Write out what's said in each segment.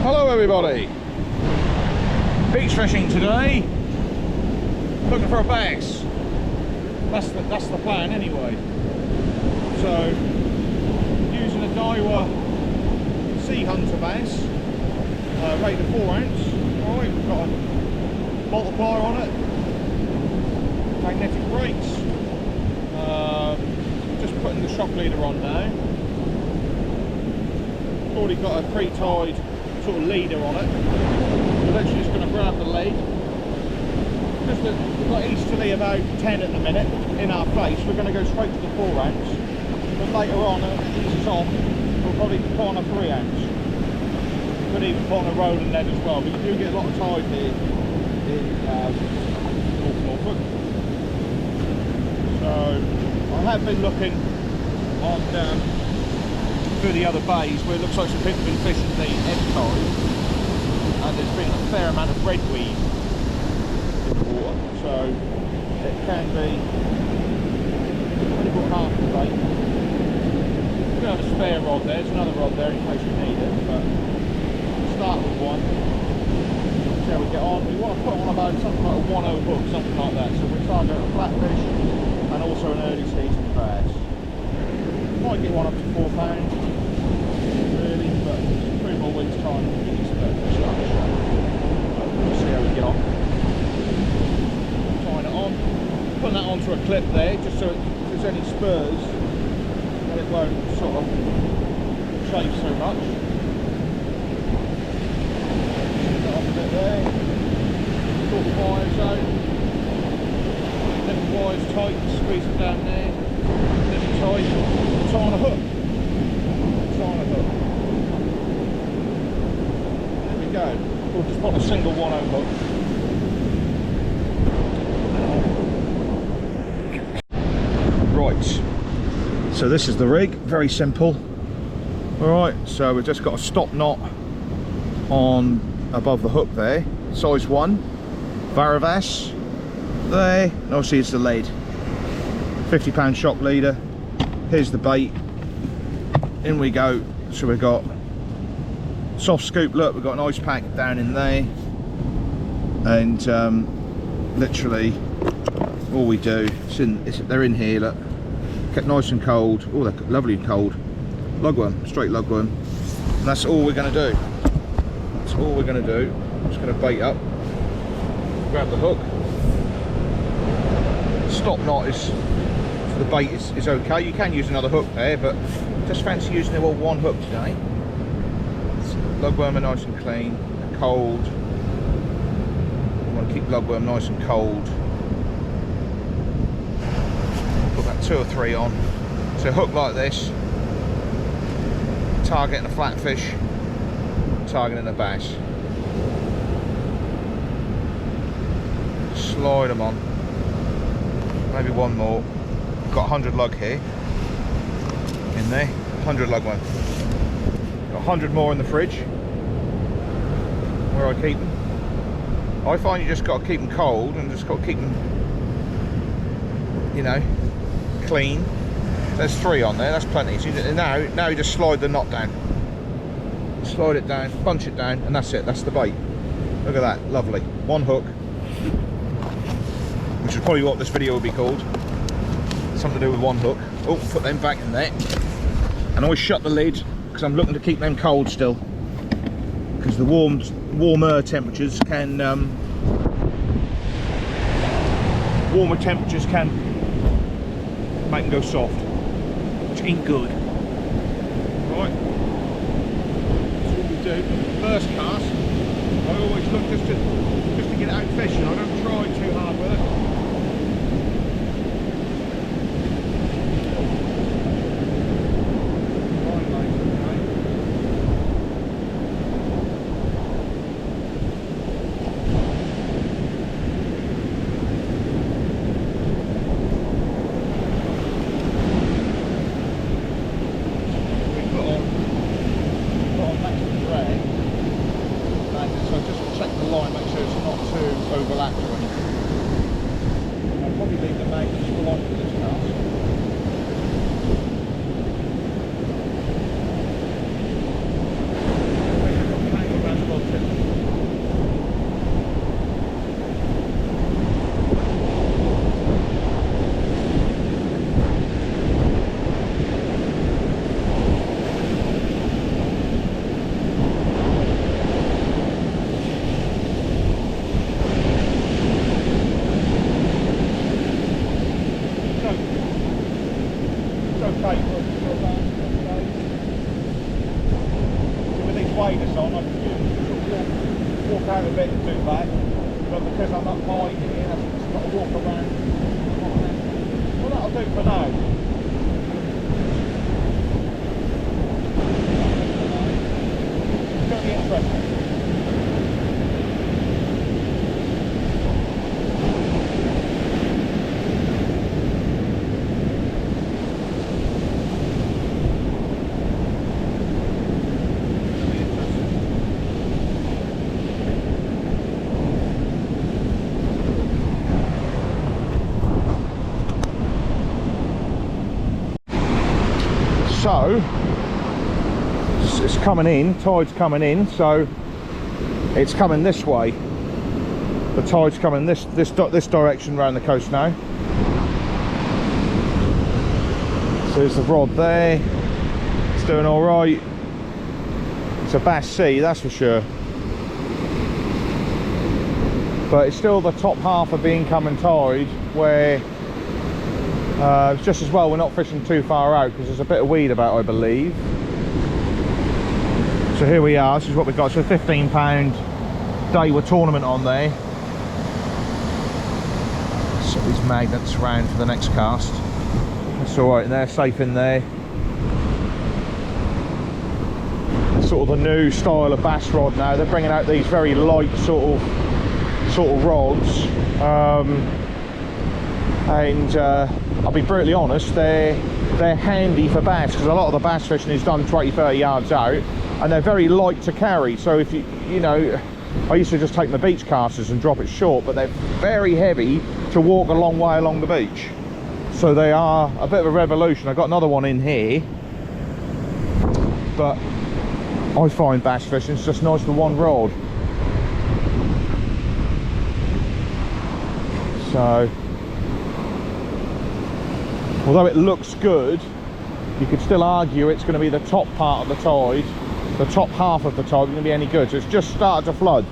Hello everybody, beach fishing today, looking for a bass. That's the plan anyway. So using a Daiwa Sea Hunter bass, rated 4 ounce. Alright, we've got a multiplier on it, magnetic brakes, just putting the shock leader on now. Already got a pre-tied sort of leader on it. We're literally just going to grab the lead. Just we've got easterly about 10 at the minute in our face. We're going to go straight to the 4 ounce, but later on, when it eases off, we'll probably put on a 3 ounce. Could even put on a rolling lead as well, but you do get a lot of tide here in North Norfolk. So I have been looking on through the other bays where it looks like some people have been fishing the ebb tide, and there's been a fair amount of redweed in the water, so it can be 24 half the bait. We're going to have a spare rod there, there's another rod there in case we need it, but we'll start with one, see how we get on. We want to put on about something like a 1/0 hook, something like that, so we're targeting a flatfish and also an early season bass. Might get one up to £4, really, but 3 more weeks time we'll get some better fish up. We'll see how we get on. Tying it on, putting that onto a clip there, just so if there's any spurs, then it won't sort of shave so much. Get that off a bit there. Put the wires out. Let the wires tight, squeeze them down there. Tight, tie on a hook. Tie on a hook. There we go. We'll just put a single 1/0 hook. Right. So this is the rig. Very simple. Alright, so we've just got a stop knot on above the hook there. Size 1. Varavas. There. And obviously it's the lead. £50 shock leader. Here's the bait, in we go. So we've got soft scoop, look, we've got an ice pack down in there, and literally all we do, they're in here, look, kept nice and cold. Oh, they're lovely and cold. Lugworm, straight lugworm, and that's all we're going to do. That's all we're going to do. I'm just going to bait up, grab the hook. Stop knot is the bait is okay. You can use another hook there, but just fancy using the old 1 hook today. Lugworm are nice and clean and cold. You want to keep lugworm nice and cold. Put about 2 or 3 on. So a hook like this, targeting a flatfish, targeting a bass. Slide them on. Maybe one more. Got 100 lug here in there, 100 lug one. Got 100 more in the fridge where I keep them. I find you just got to keep them cold and just got to keep them, you know, clean. There's 3 on there, that's plenty. So now you just slide the knot down, slide it down, bunch it down, and that's it. That's the bait. Look at that, lovely. 1 hook, which is probably what this video will be called. Something to do with 1 hook. Oh, put them back in there, and always shut the lid because I'm looking to keep them cold still, because the warmer temperatures can make them go soft, which ain't good. Right, that's what we do. First cast, I always look just to get it out fishing. I don't try too hard with it. Overlapped or anything. I'll probably leave the magnets for life for this cast. Maybe I've got tangled around blade this on, I can just walk out a bit and do that. But because I'm up high here, I've just got to walk around. Well, that'll do for now. It's going to be interesting. So it's coming in, tide's coming in, so it's coming this way. The tide's coming this direction around the coast now. So there's the rod there. It's doing all right. It's a Bass Sea, that's for sure. But it's still the top half of the incoming tide where it's just as well we're not fishing too far out because there's a bit of weed about, I believe. So here we are, this is what we've got. So £15 day with tournament on there. Set these magnets around for the next cast. That's alright in there, safe in there. It's sort of the new style of bass rod now. They're bringing out these very light sort of rods. I'll be brutally honest, they're handy for bass because a lot of the bass fishing is done 20-30 yards out, and they're very light to carry. So if you know, I used to just take my beach casters and drop it short, but they're very heavy to walk a long way along the beach. So they are a bit of a revolution. I've got another one in here, but I find bass fishing is just nice with one rod. So although it looks good, you could still argue it's going to be the top part of the tide, the top half of the tide going to be any good. So it's just started to flood.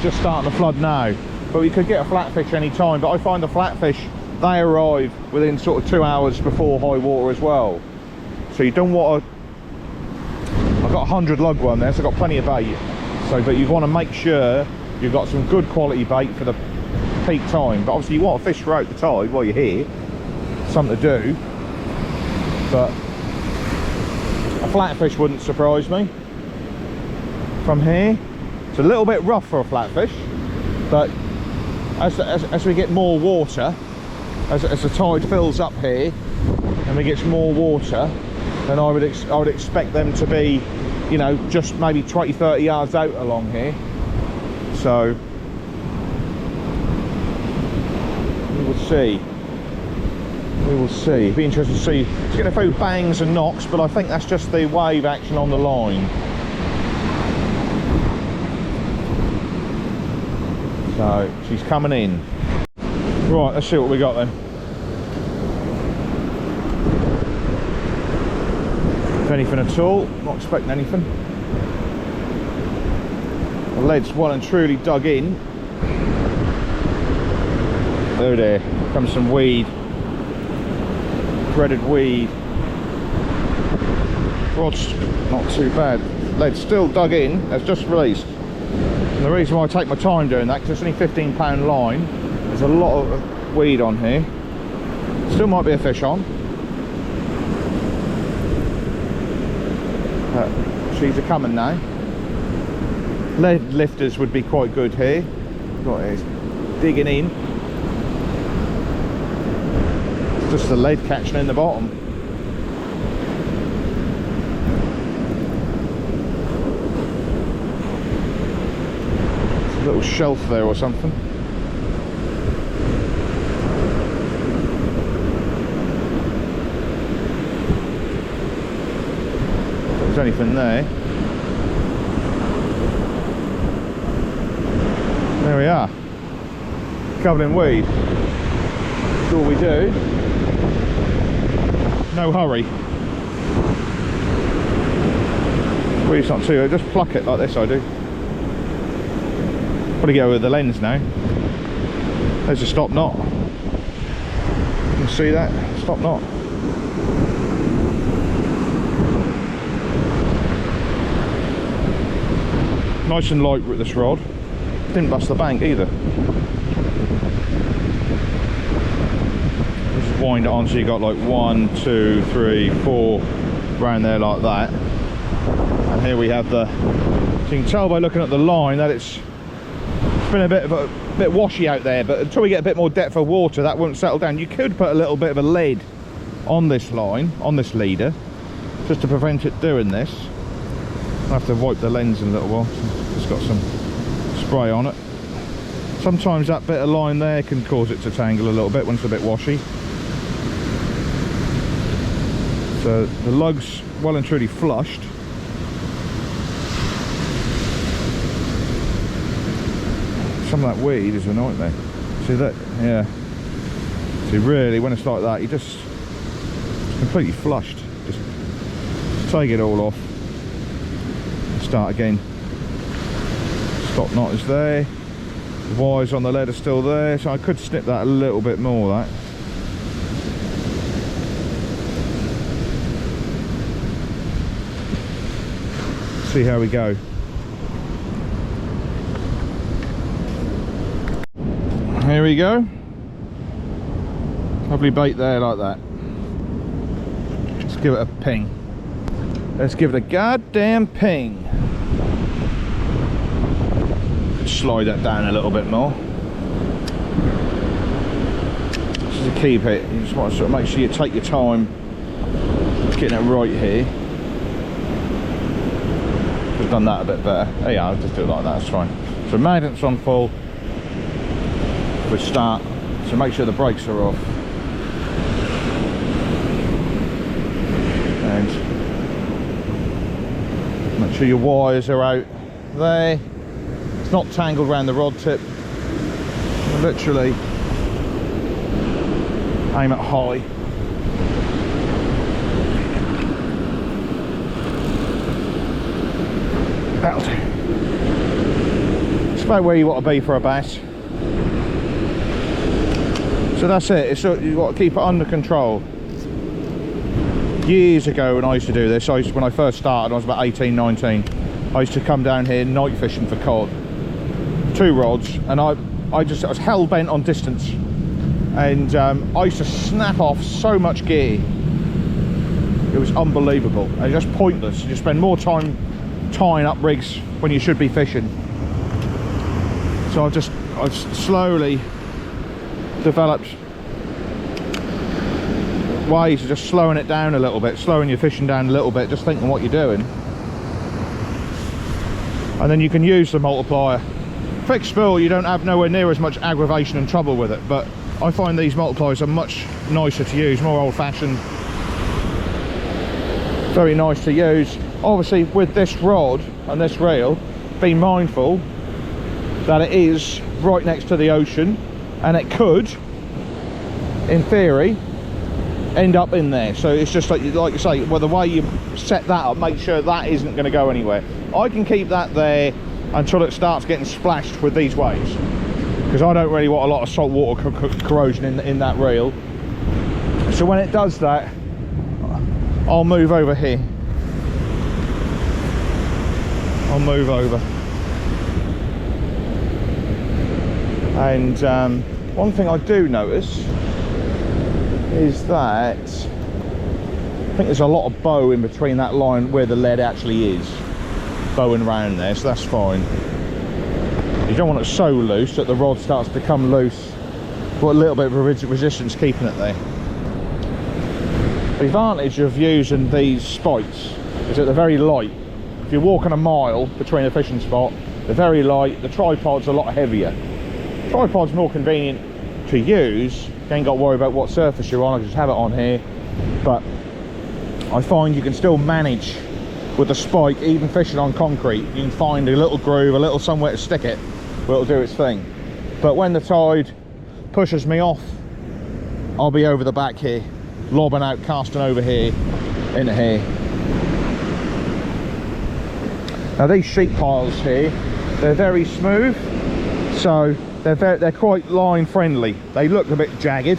Just starting to flood now. But we could get a flatfish any time. But I find the flatfish, they arrive within sort of 2 hours before high water as well. So you don't want to... I've got 100 lug one there, so I've got plenty of bait. So, but you want to make sure you've got some good quality bait for the peak time. But obviously you want to fish throughout the tide while you're here. Something to do, but a flatfish wouldn't surprise me from here. It's a little bit rough for a flatfish, but as we get more water, as the tide fills up here and we get some more water, then I would expect them to be, you know, just maybe 20-30 yards out along here. So we will see. We will see. It'll be interesting to see. It's getting a few bangs and knocks, but I think that's just the wave action on the line. So she's coming in. Right, let's see what we got then. If anything at all, not expecting anything. The lead's well and truly dug in. Oh there, comes some weed. Threaded weed. Rod's not too bad. Lead's still dug in, it's just released. And the reason why I take my time doing that, because it's only £15 line, there's a lot of weed on here. Still might be a fish on. She's a coming now. Lead lifters would be quite good here. Got it, digging in. Just the lead catching in the bottom. It's a little shelf there or something. If there's anything there. There we are. Covered in weed. That's all we do. No hurry. Weed's not too, just pluck it like this, I do. Probably go with the lens now. There's a stop knot. You can see that, stop knot. Nice and light with this rod. Didn't bust the bank either. Just wind it on so you got like 1, 2, 3, 4 around there like that. And here we have the, so you can tell by looking at the line that it's been a bit washy out there, but until we get a bit more depth of water that won't settle down. You could put a little bit of a lead on this line, on this leader, just to prevent it doing this. I'll have to wipe the lens in a little while. It's got some spray on it. Sometimes that bit of line there can cause it to tangle a little bit when it's a bit washy. So the lug's well and truly flushed. Some of that weed is a nightmare. See that? Yeah. See, really, when it's like that, you just completely flushed. Just take it all off. Start again. Stop knot is there. The wires on the lead are still there, so I could snip that a little bit more. That. See how we go. Here we go. Lovely bait there like that. Let's give it a ping. Let's give it a goddamn ping. Slide that down a little bit more. This is a key bit. You just want to sort of make sure you take your time getting it right here. Could have done that a bit better. Oh yeah, I'll just do it like that, that's fine. So magnet's on full. We start, so make sure the brakes are off. And make sure your wires are out there. It's not tangled around the rod tip. Literally aim it high. That'll do. It's about where you want to be for a bass. So that's it. It's, you've got to keep it under control. Years ago when I used to do this, when I first started, I was about 18, 19. I used to come down here night fishing for cod. 2 rods, and I was hell bent on distance. And I used to snap off so much gear. It was unbelievable. And just pointless. You spend more time tying up rigs when you should be fishing. So I've slowly developed ways of just slowing it down a little bit, slowing your fishing down a little bit, just thinking what you're doing, and then you can use the multiplier. Fixed spool, you don't have nowhere near as much aggravation and trouble with it, but I find these multipliers are much nicer to use, more old-fashioned, very nice to use. Obviously with this rod and this reel, be mindful that it is right next to the ocean, and it could, in theory, end up in there. So it's just like you say, well, the way you set that up, make sure that isn't going to go anywhere. I can keep that there until it starts getting splashed with these waves, because I don't really want a lot of salt water corrosion in that reel. So when it does that, I'll move over here. I'll move over. And one thing I do notice is that I think there's a lot of bow in between that line where the lead actually is, bowing around there, so that's fine. You don't want it so loose that the rod starts to come loose, but a little bit of resistance keeping it there. The advantage of using these spikes is that they're very light. If you're walking a mile between a fishing spot, they're very light. The tripod's a lot heavier. Tripod's more convenient to use. You ain't got to worry about what surface you're on. I can just have it on here. But I find you can still manage with the spike, even fishing on concrete. You can find a little groove, a little somewhere to stick it where it'll do its thing. But when the tide pushes me off, I'll be over the back here, lobbing out, casting over here into here. Now these sheet piles here, they're very smooth, so they're quite line friendly. They look a bit jagged,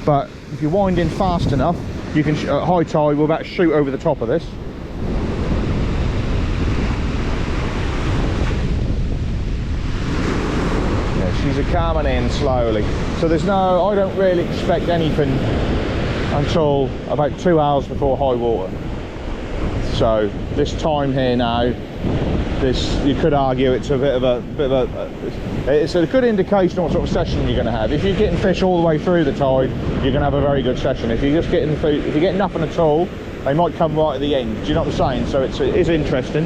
but if you wind in fast enough, you can at high tide we'll about shoot over the top of this. coming in slowly. So there's no, I don't really expect anything until about 2 hours before high water. So this time here now, this, you could argue it's a bit of a, it's a good indication of what sort of session you're going to have. If you're getting fish all the way through the tide, you're going to have a very good session. If you're just getting food, if you get nothing at all, they might come right at the end. Do you know what I'm saying? So it is interesting.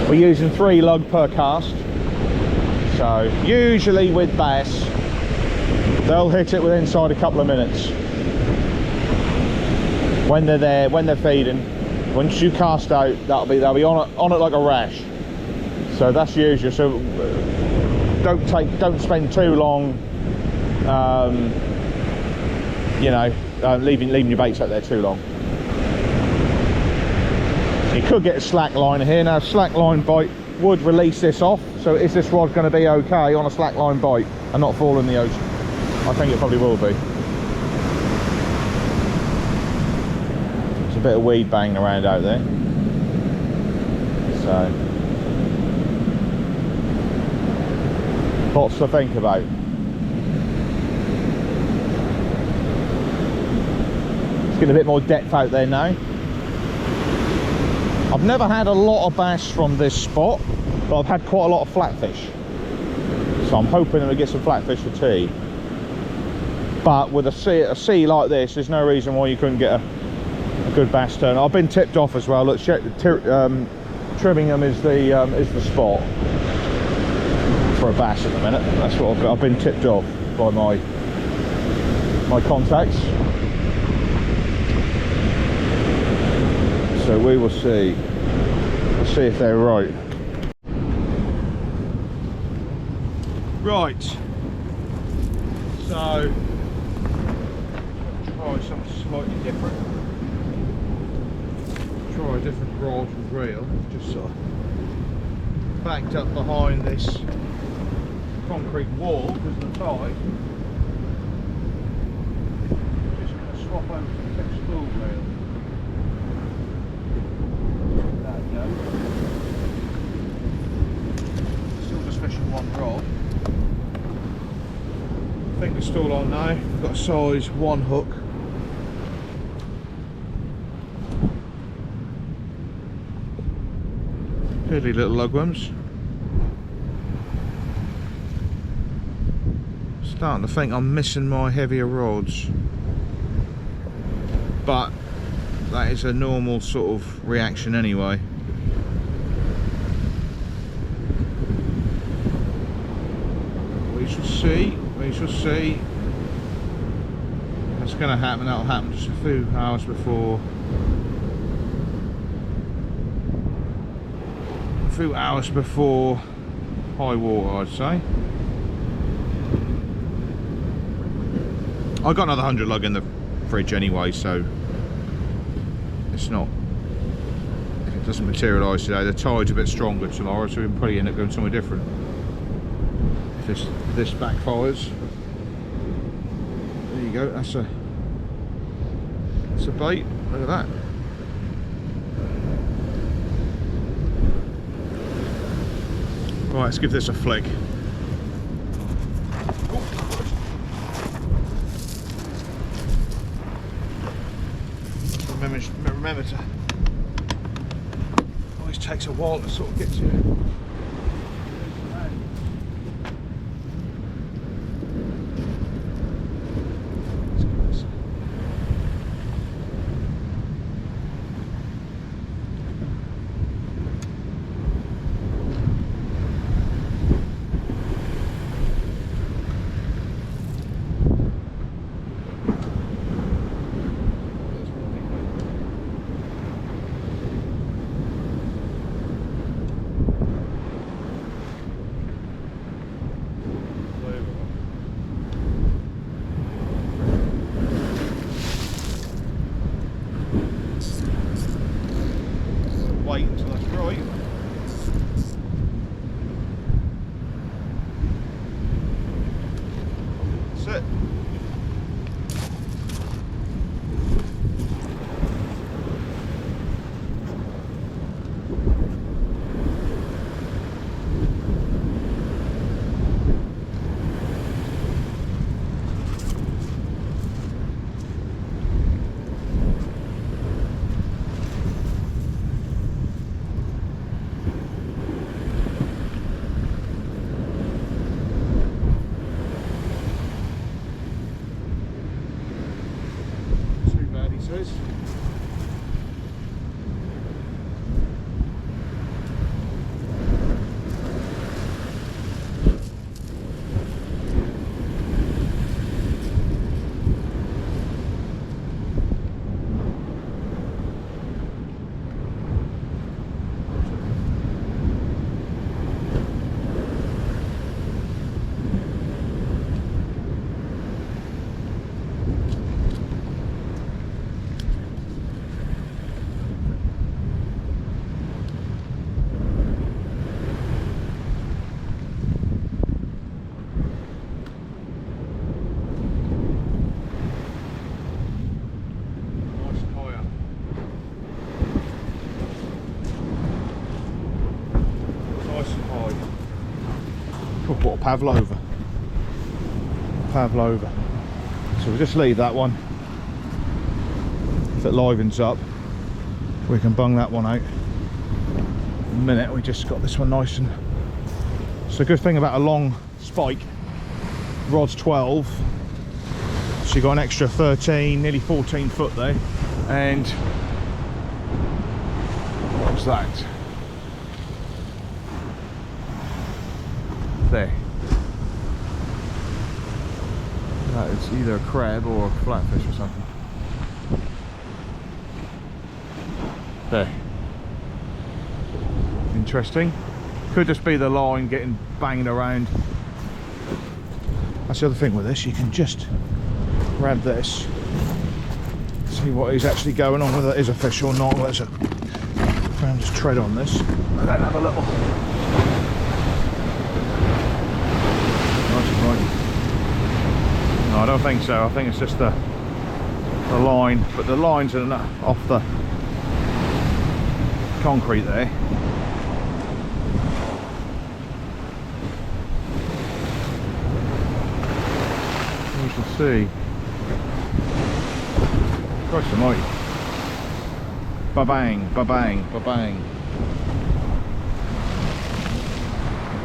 We're using 3 lug per cast. So usually with bass, they'll hit it within inside a couple of minutes. When they're there, when they're feeding, once you cast out, they'll be on it like a rash. So that's usual. So don't spend too long, you know, leaving your baits out there too long. You could get a slack liner here. Now, slack line bite would release this off. So is this rod going to be okay on a slack line bite and not fall in the ocean? I think it probably will be. There's a bit of weed banging around out there. So lots to think about. It's getting a bit more depth out there now. I've never had a lot of bass from this spot, but I've had quite a lot of flatfish. So I'm hoping that we get some flatfish for tea. But with a sea like this, there's no reason why you couldn't get a good bass turn. I've been tipped off as well. Look, Trimingham is the spot for a bass at the minute. That's what I've been tipped off by my contacts. So we will see. Let's see if they're right. Right. So try something slightly different. Try a different rod and reel. Just sort of backed up behind this concrete wall because of the tide. Just going to swap over to the fixed spool reel. Still just fishing one rod. Finger still on now. I've got a size 1 hook. Piddly little lugworms. Starting to think I'm missing my heavier rods, but that is a normal sort of reaction anyway. We shall see, we shall see. That's going to happen, that'll happen just a few hours before. A few hours before high water, I'd say. I got another 100 lug in the fridge anyway, so it's not, if it doesn't materialise today, the tide's a bit stronger tomorrow, so we can probably end up going somewhere different if this backfires. There you go, that's a bait, look at that. Right, let's give this a flick. Remember to, always takes a while to sort of get to it. Wait until that's right. That's it. Oh, what a pavlova. Pavlova. So we'll just leave that one. If it livens up, we can bung that one out. In a minute, we just got this one nice and... So the good thing about a long spike, rod's 12, so you got an extra 13, nearly 14 foot there. And what was that? There. That is either a crab or a flatfish or something. There. Interesting. Could just be the line getting banged around. That's the other thing with this, you can just grab this, see what is actually going on, whether it is a fish or not. Let's just tread on this and then have a little. Nice and right. No, I don't think so. I think it's just the line, but the lines are off the concrete there. You can see. Christ almighty. Ba-bang, ba-bang, ba-bang.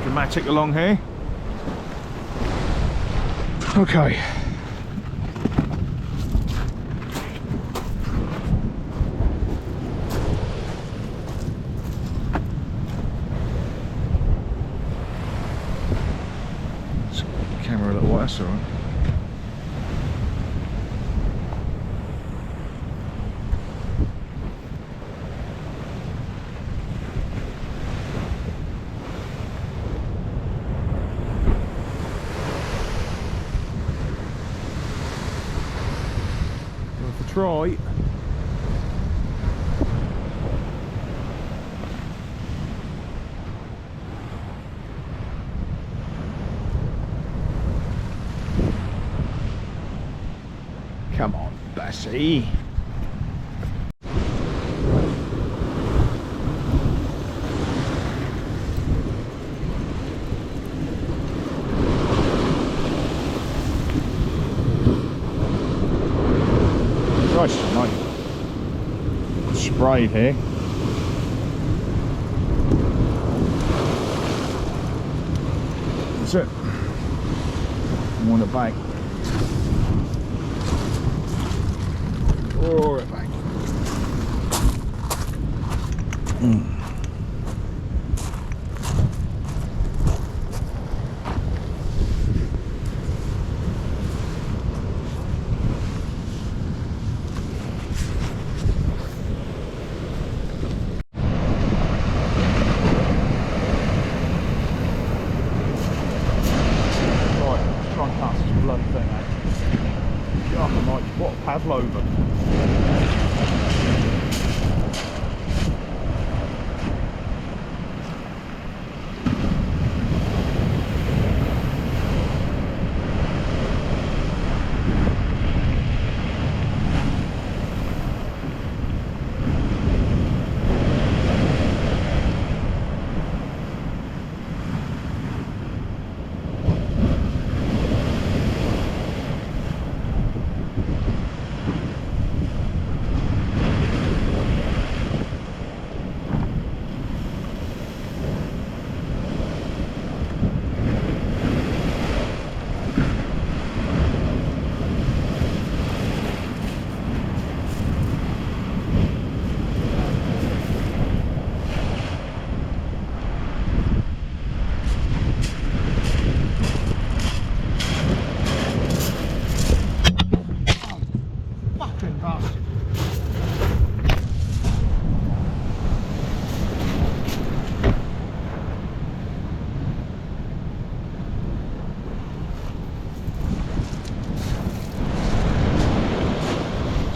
Dramatic along here. Okay. Let's camera a little while, that's alright. Try. Come on, Bessie. Sprayed here. That's it. I want it back. Roar it back. What a pavlova.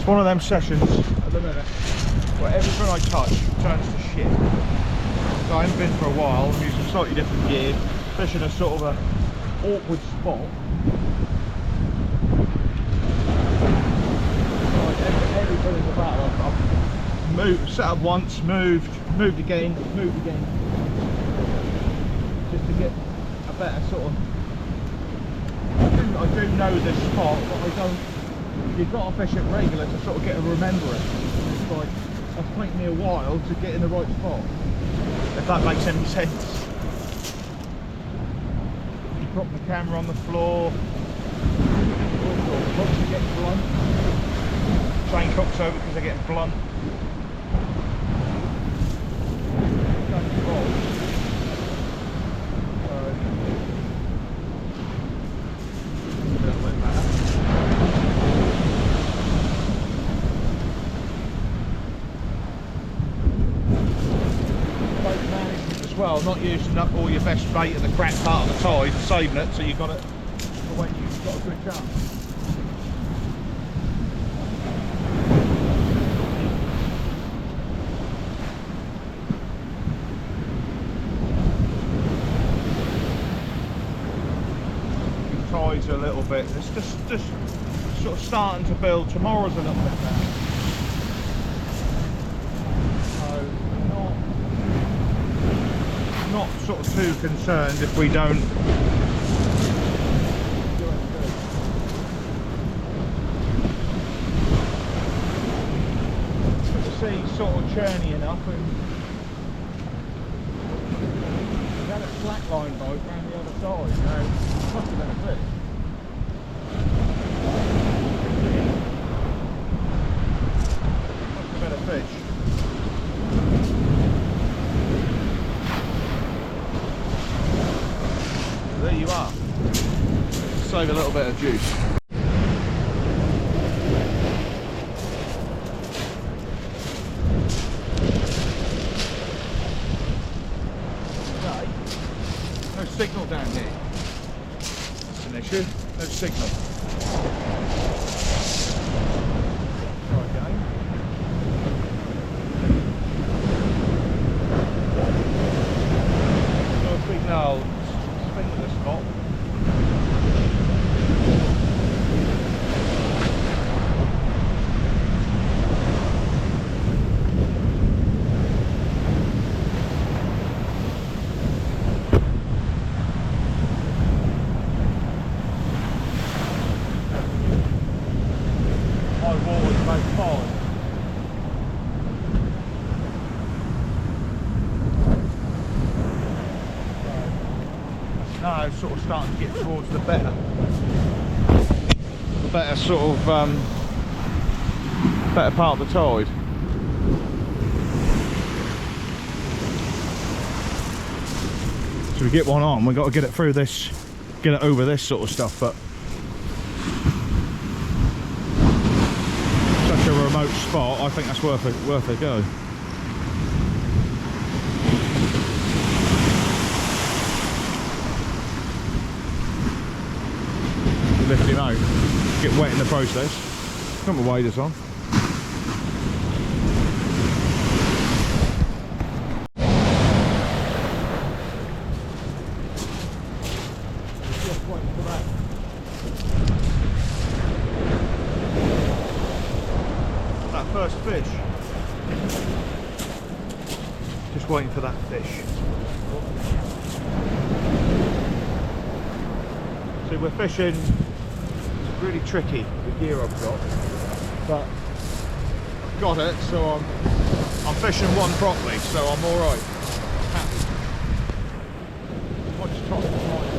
One of them sessions at the minute where everything I touch turns to shit. So I haven't been for a while. I'm using slightly different gear, fishing a sort of a awkward spot. Like everybody's about. I've moved, set up once, moved again, just to get a better sort of. I do know this spot, but I don't. You've got to fish it regular to sort of get to remember it. It's like that's taken me a while to get in the right spot. If that makes any sense. You drop the camera on the floor. Hooks are getting blunt. Chain hooks over because they're getting blunt. Well, not using up all your best bait at the crap part of the tide and saving it, so you've got it for when you've got a good chance. The tide's a little bit, it's just sort of starting to build. Tomorrow's a little bit better. Not sort of too concerned if we don't but the sea's sort of churny enough, and we had a slackline boat round the other side. Now it must have been a fish. Must have been a fish. There you are. Save a little bit of juice. Okay. No signal down here. That's an issue. No signal. Try again. No signal. Of the spot. High water's about 5. Now sort of starting to get towards the better sort of better part of the tide. So we get one on, we've got to get it through this, get it over this sort of stuff, but such a remote spot, I think that's worth a go. Lift him out, get wet in the process. Got my waders on. Just waiting for that first fish. Just waiting for that fish. So we're fishing. Really tricky, the gear I've got, but I've got it, so I'm fishing one properly, so I'm all right. Happy. Watch the top of the line.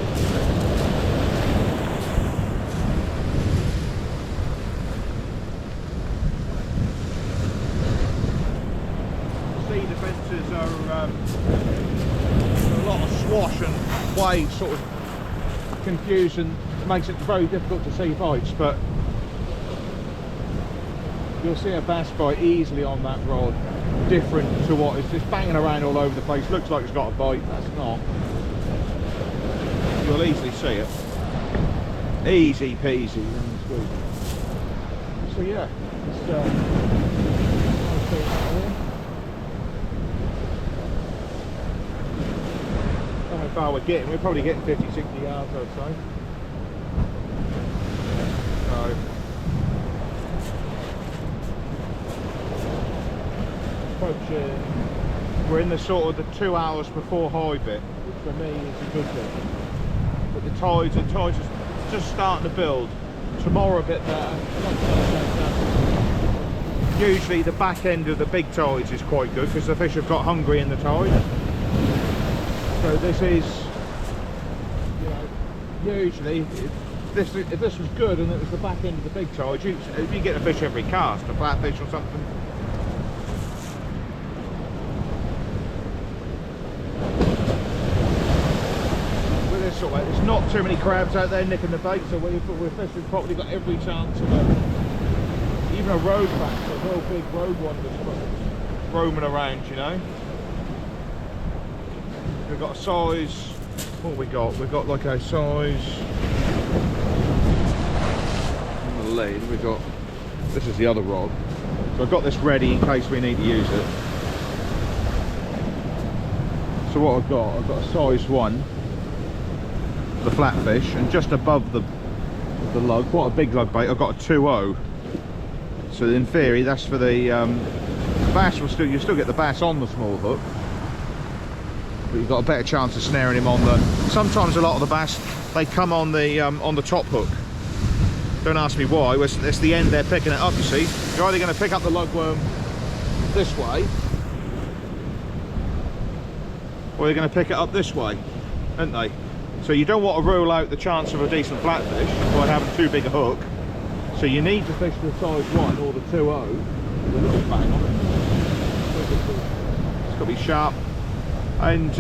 Sea defences are a lot of swash and waves, sort of confusion. Makes it very difficult to see bites, but you'll see a bass bite easily on that rod, different to what is just banging around all over the place. Looks like it's got a bite, that's not. You'll easily see it. Easy peasy. So yeah, it's, I don't know how far we're getting. We're probably getting 50-60 yards, I'd say. Approaching, we're in the sort of the 2 hours before high bit, which for me is a good bit. tides, and tides are just starting to build. Tomorrow a bit better. Usually the back end of the big tides is quite good because the fish have got hungry in the tide. So this is, you know, usually if this was good and it was the back end of the big tide, you get a fish every cast, a flatfish or something. With this sort of, there's not too many crabs out there nipping the bait, so we're fishing properly, got every chance of even a road bass, a real big road one that's roaming around, you know. We've got a size, what have we got? We've got like a size, on the lead, we've got, this is the other rod. So I've got this ready in case we need to use it. So what I've got a size 1, the flatfish, and just above the lug, quite a big lug bait, I've got a 2.0. So in theory, that's for the bass. You still get the bass on the small hook, but you've got a better chance of snaring him on the. Sometimes a lot of the bass, they come on the top hook. Don't ask me why. It's the end they're picking it up. You see, you're either going to pick up the lugworm this way, or they're going to pick it up this way, aren't they? So you don't want to rule out the chance of a decent flatfish by having too big a hook. So you need to fish the size 1 or the 2.0 with a little bang on it. It's got to be sharp, and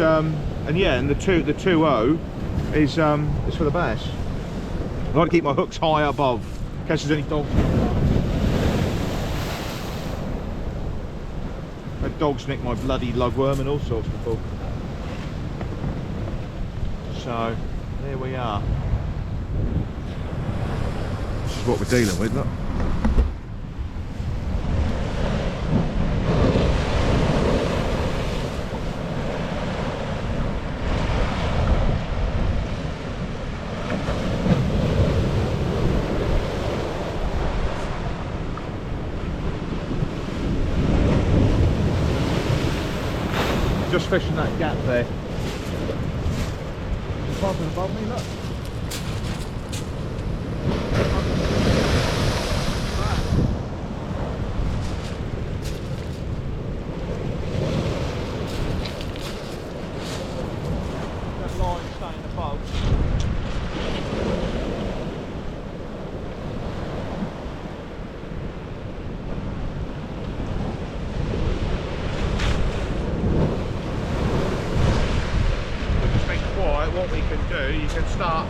yeah, and the 2.0 is for the bass. I like to keep my hooks high above in case there's any dogs. Had dogs nick my bloody lugworm and all sorts before. So there we are. This is what we're dealing with, look. Just fishing that gap there. Popping above me, look. That line staying above. What we can do, you can start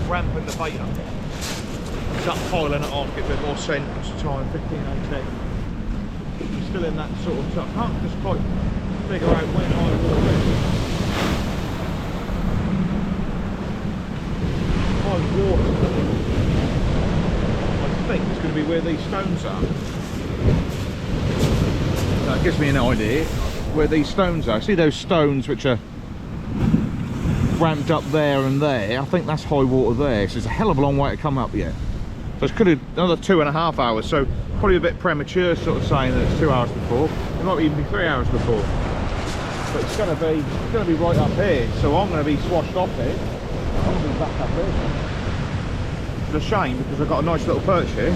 ramping the bait up, start piling it on, get a bit more scent. What's the time? 15:10. We're still in that sort of stuff. Can't just quite figure out when I will high water. I think it's going to be where these stones are. That gives me an idea where these stones are. See those stones which are ramped up there and there? I think that's high water there, so it's a hell of a long way to come up yet. So it's could have another 2.5 hours, so probably a bit premature sort of saying that it's 2 hours before. It might even be 3 hours before, but it's going to be right up here, so I'm going to be swashed off here. I'm going to be back up here. It's a shame because I've got a nice little perch here.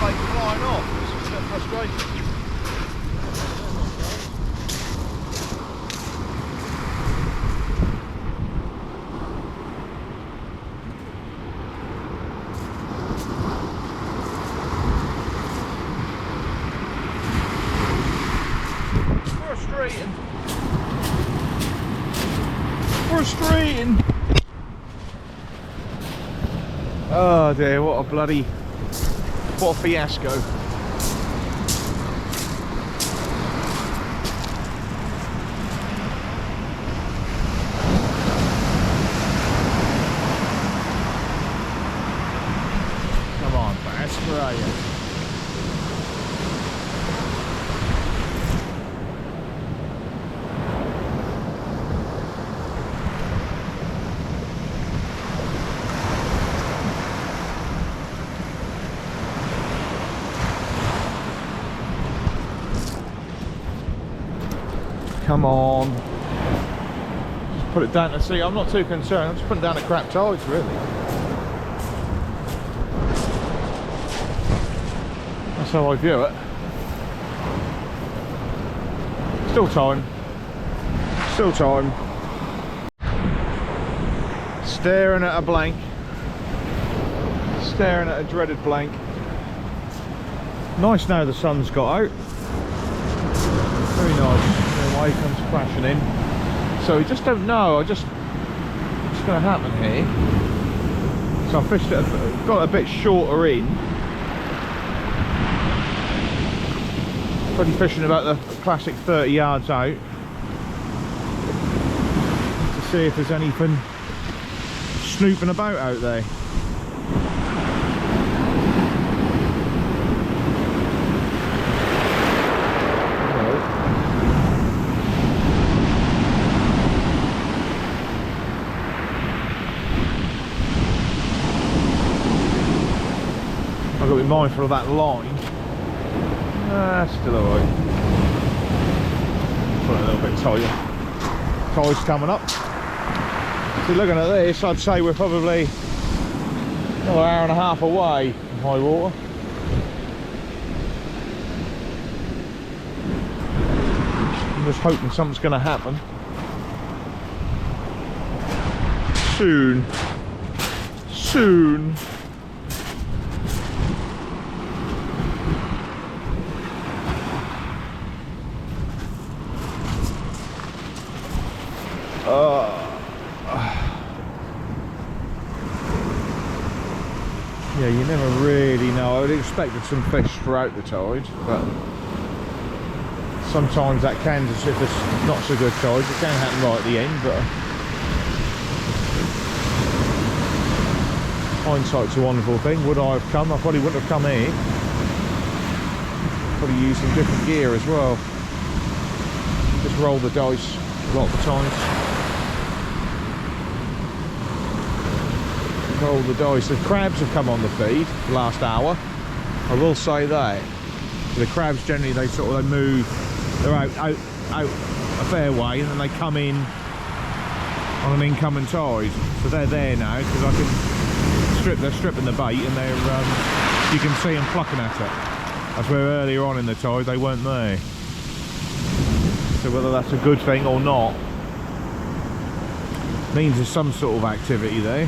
Flying off, it's just a bit frustrating. Frustrating. Oh dear, what a fiasco. Where are you? Come on. Just put it down to sea. I'm not too concerned. I'm just putting down at crap tides, really. That's how I view it. Still time. Still time. Staring at a blank. Staring at a dreaded blank. Nice now the sun's got out. Very nice. The wave comes crashing in. So we just don't know. What's going to happen here. So I fished it, got a bit shorter in. Probably fishing about the classic 30 yards out. To see if there's anything snooping about out there. I've got to be mindful of that line. Still alright. Put it a little bit tighter. Tide's coming up. So looking at this, I'd say we're probably another hour and a half away from high water. I'm just hoping something's going to happen soon. Soon. Yeah, you never really know. I would have expected some fish throughout the tide, but sometimes that can, just if it's not so good tide, it can happen right at the end. But hindsight's a wonderful thing. Would I have come? I probably wouldn't have come here. Probably use some different gear as well. Just roll the dice a lot of the times. Roll the dice. The crabs have come on the feed the last hour. I will say that. The crabs generally they move. They're out a fair way, and then they come in on an incoming tide. So they're there now because I can strip. They're stripping the bait, and they're you can see them plucking at it. That's where earlier on in the tide they weren't there. So whether that's a good thing or not means there's some sort of activity there.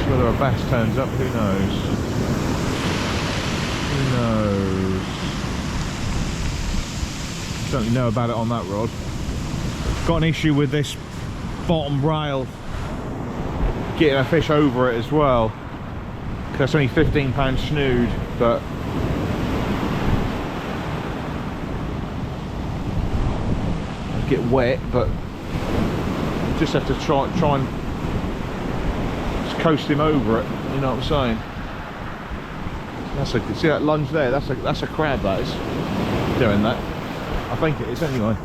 Whether a bass turns up, who knows? Who knows? Certainly know about it on that rod. Got an issue with this bottom rail getting a fish over it as well. That's only 15-pound snood, but I'd get wet. But you just have to try and coast him over it, you know what I'm saying? That's a, see that lunge there? That's a crab, that is doing that. I think it is anyway.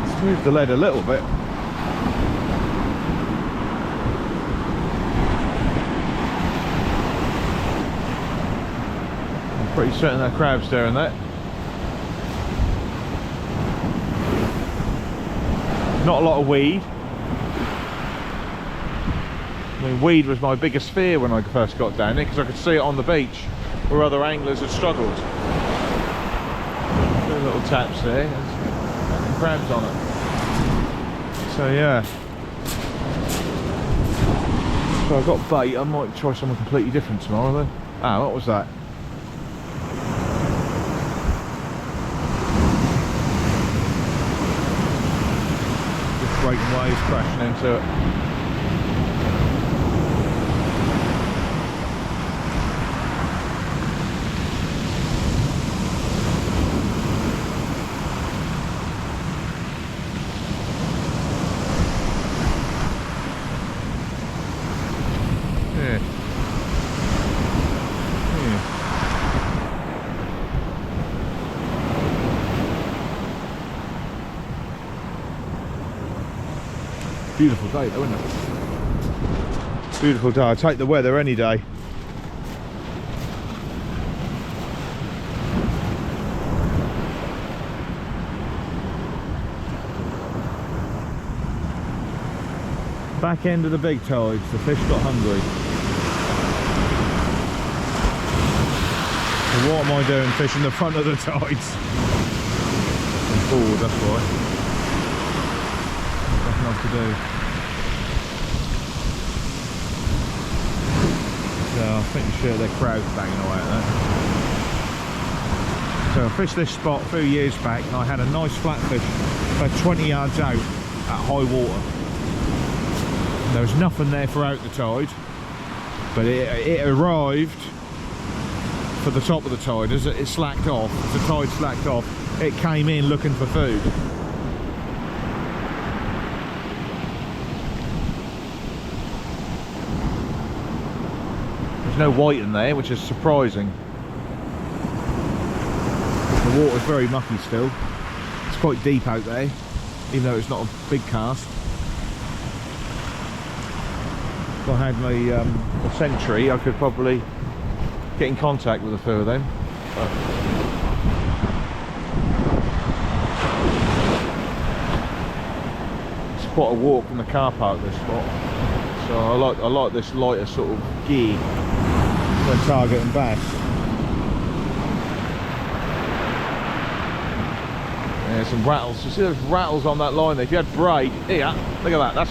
Let's move the lead a little bit. I'm pretty certain that crab's doing that. Not a lot of weed. I mean, weed was my biggest fear when I first got down there because I could see it on the beach where other anglers had struggled. Two little taps there, and crabs on it. So yeah. So I've got bait. I might try something completely different tomorrow though. Ah, what was that? Breaking waves crashing into it. Yeah. Yeah. Beautiful day though, isn't it? Beautiful day. I'd take the weather any day. Back end of the big tides, the fish got hungry. So what am I doing fishing the front of the tides? I'm bored, that's why. Nothing else to do. So I think you sure their crowd's banging away at that. So I fished this spot a few years back and I had a nice flatfish about 20 yards out at high water. There was nothing there for out the tide, but it arrived for the top of the tide. As it slacked off, as the tide slacked off, it came in looking for food. There's no white in there, which is surprising. The water's very mucky still. It's quite deep out there, even though it's not a big cast. If I had my a Sentry, I could probably get in contact with a few of them. But it's quite a walk from the car park, this spot. So I like this lighter sort of gear when targeting bass. Yeah, some rattles. You see those rattles on that line there? If you had braid, here, look at that.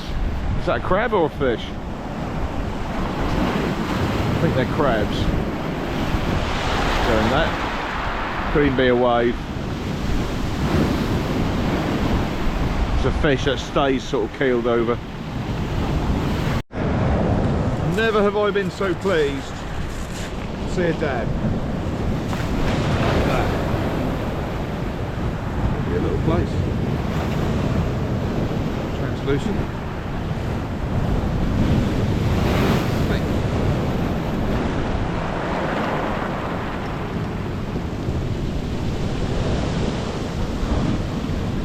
Is that a crab or a fish? I think they're crabs doing that. Could even be a wave. It's a fish that stays sort of keeled over. Never have I been so pleased to see a dab. Look at that. Be a little place. Translucent.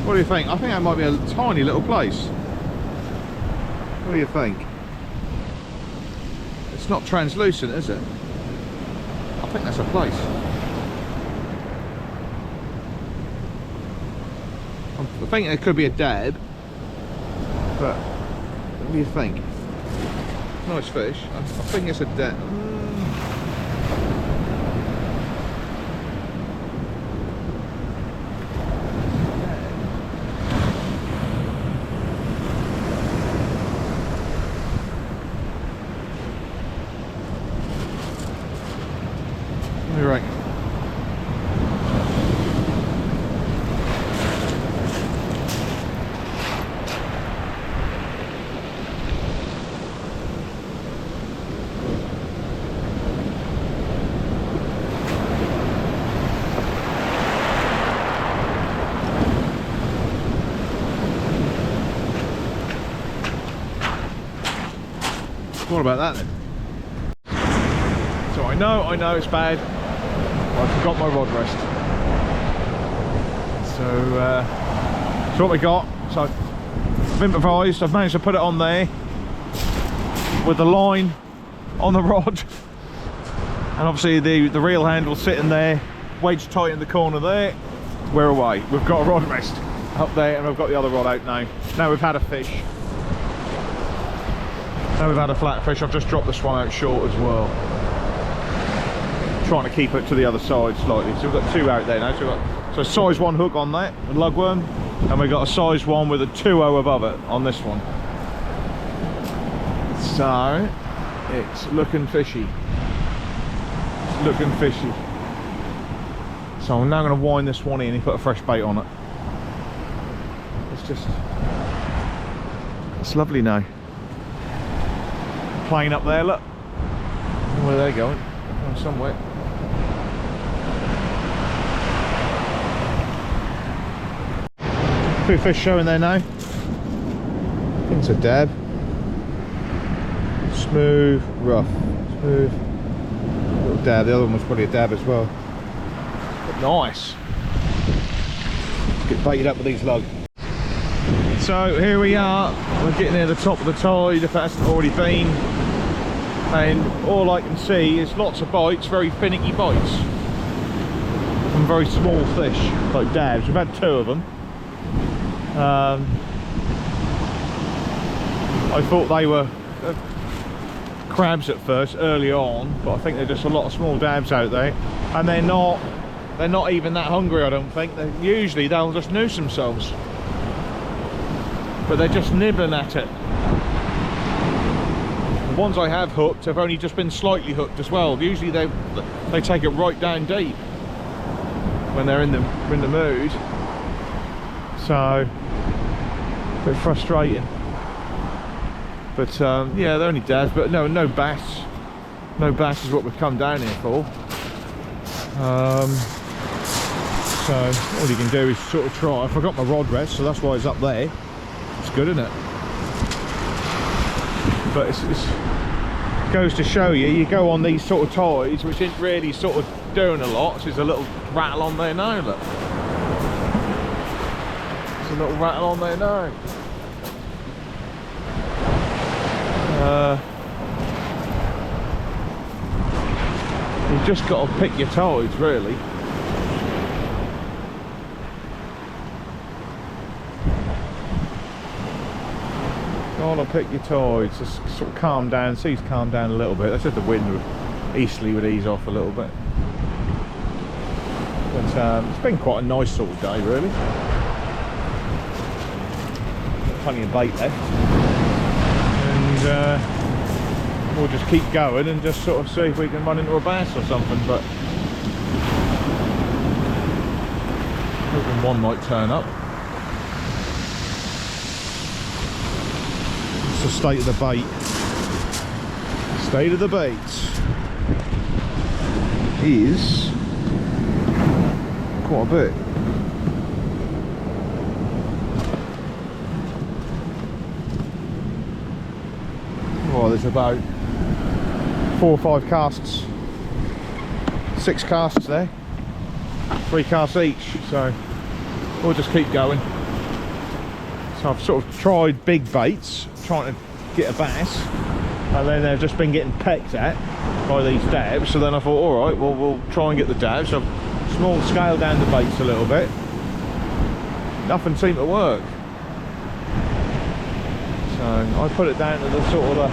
What do you think? I think that might be a tiny little place. What do you think? It's not translucent, is it? I think that's a place. I think it could be a dab, but what do you think? Nice fish. I think it's a dab. You're right. What about that then? So I know it's bad. I forgot my rod rest. So what we got. So I've improvised. I've managed to put it on there with the line on the rod, and obviously the reel handle sitting there, wedged tight in the corner there. We're away. We've got a rod rest up there, and we've got the other rod out now. Now we've had a fish. Now we've had a flatfish. I've just dropped this one out short as well. Trying to keep it to the other side slightly. So we've got two out there now. So we've got size 1 hook on that, a lugworm, and we've got a size 1 with a 2.0 above it on this one. So it's looking fishy. It's looking fishy. So I'm now going to wind this one in and put a fresh bait on it. It's lovely now. Plane up there, look. Where are they going? Going somewhere. Two fish showing there now. I think it's a dab. Smooth, rough, smooth. Little dab. The other one was probably a dab as well. But nice. Get baited up with these lugs. So here we are. We're getting near the top of the tide, if that hasn't already been. And all I can see is lots of bites, very finicky bites. From very small fish, like dabs. We've had 2 of them. I thought they were crabs at first, early on, but I think they're just a lot of small dabs out there, and they're not even that hungry. I don't think. Usually they'll just noose themselves, but they're just nibbling at it. The ones I have hooked have only just been slightly hooked as well. Usually they take it right down deep when they're in the mood. So a bit frustrating. But yeah, they're only dabs, but no bass. No bass is what we've come down here for. So all you can do is sort of try. I forgot my rod rest, so that's why it's up there. It's good, isn't it? But it goes to show you, you go on these sort of tides which isn't really sort of doing a lot. So there's a little rattle on there now, look. There's a little rattle on there now. You've just got to pick your tides, really. Got to pick your tides. Just sort of calm down. Seas calm down a little bit. That's just the wind easterly would ease off a little bit. But it's been quite a nice sort of day, really. Plenty of bait left. We'll just keep going and just sort of see if we can run into a bass or something, but hoping one might turn up. It's the state of the bait. State of the bait is quite a bit. Well, there's about 4 or 5 casts, 6 casts there, 3 casts each, so we'll just keep going. So I've sort of tried big baits, trying to get a bass, and then they've just been getting pecked at by these dabs, so then I thought, alright, well, we'll try and get the dabs. So I've small scaled down the baits a little bit. Nothing seemed to work. So I put it down to the sort of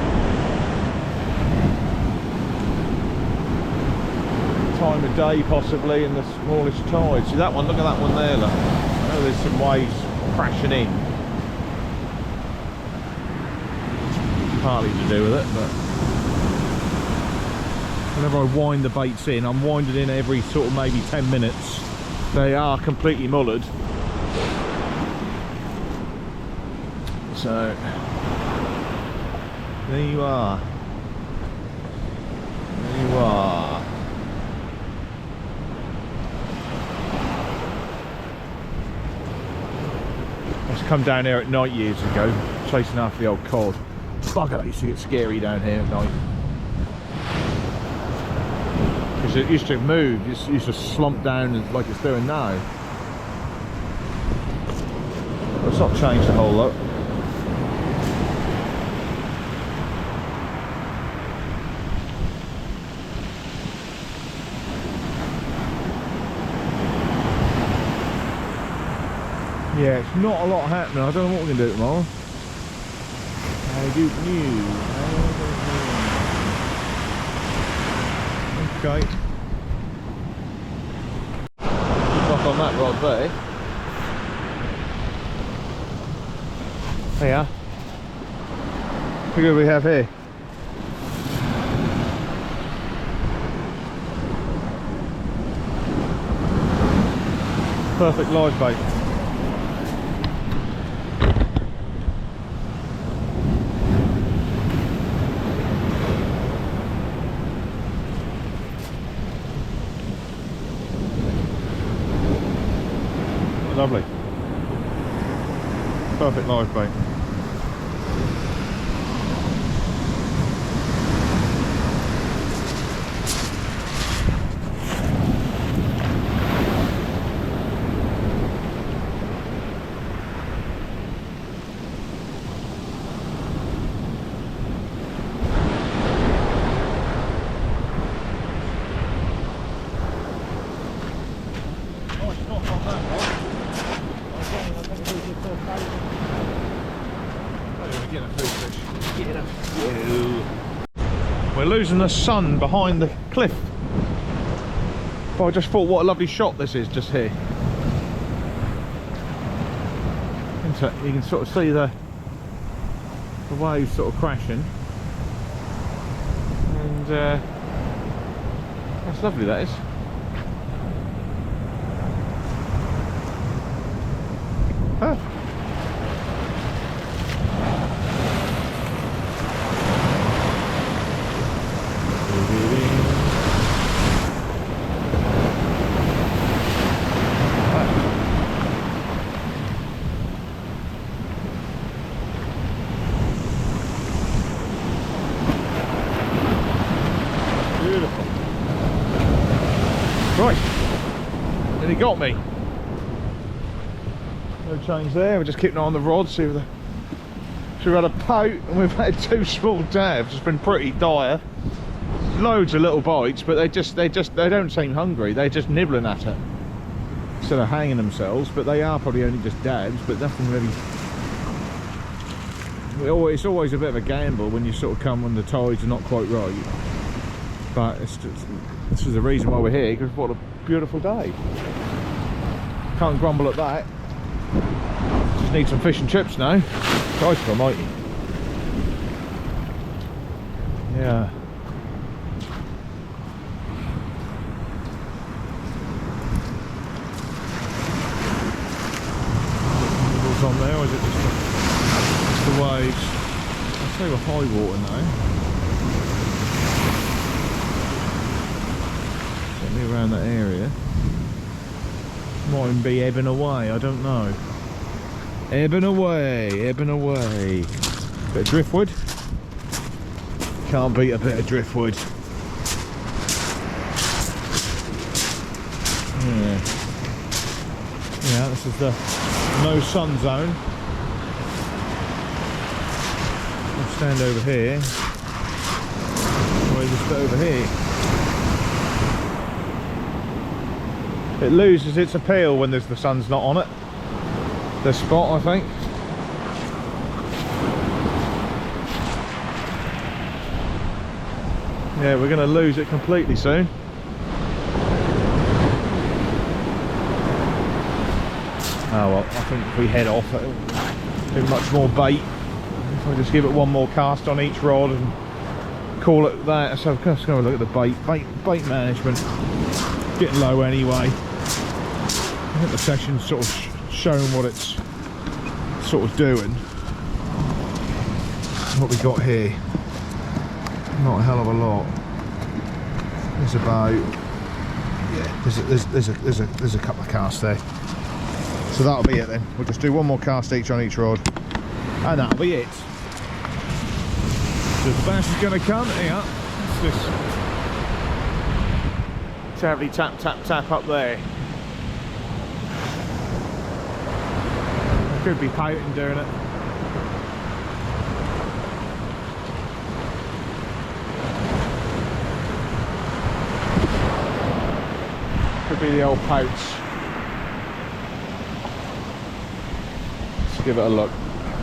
time of day possibly, and the smallest tide. See that one, look at that one there, look. Oh, there's some waves crashing in. Partly to do with it, but whenever I wind the baits in, I'm winding in every sort of maybe 10 minutes. They are completely mullered. So there you are. There you are. I used to come down here at night years ago, chasing after the old cod. Bugger, it used to get scary down here at night. Because it used to move, it used to slump down like it's doing now. But it's not changed a whole lot. Yeah, it's not a lot happening. I don't know what we're going to do tomorrow. I don't know. Okay. Keep off on that rod there. Yeah. Look what we have here. Perfect live bait. Lovely. Perfect live bait. We're losing the sun behind the cliff. But I just thought, what a lovely shot this is just here. You can sort of see the waves sort of crashing, and that's lovely, that is. Huh. Right, and he got me. No change there. We're just keeping an eye on the rod. See if we've had a pout, and we've had 2 small dabs. It's been pretty dire. Loads of little bites, but they don't seem hungry. They're just nibbling at it instead of hanging themselves. But they are probably only just dabs, but nothing really. It's always a bit of a gamble when you sort of come when the tides are not quite right. But this is the reason why we're here, because what a beautiful day. Can't grumble at that. Just need some fish and chips now. Christ almighty. Yeah. What's on there, or is it just the waves? I'd say we're high water now. Around that area. Might even be ebbing away, I don't know. Ebbing away, ebbing away. Bit of driftwood. Can't beat a bit of driftwood. Yeah, this is the no sun zone. I'll stand over here. Or just over here. It loses its appeal when the sun's not on it. This spot, I think. Yeah, we're going to lose it completely soon. Oh well, I think if we head off, it'll be much more bait. If I just give it one more cast on each rod and call it that. So let's go look at the bait management. Getting low anyway. I think the session's sort of shown what it's sort of doing. What we got here, not a hell of a lot. There's about, yeah, there's a couple of casts there. So that'll be it then. We'll just do one more cast each on each rod, and that'll be it. So the bass is going to come. Here, it's this terribly tap up there. Could be pouting doing it. Could be the old pouts. Let's give it a look.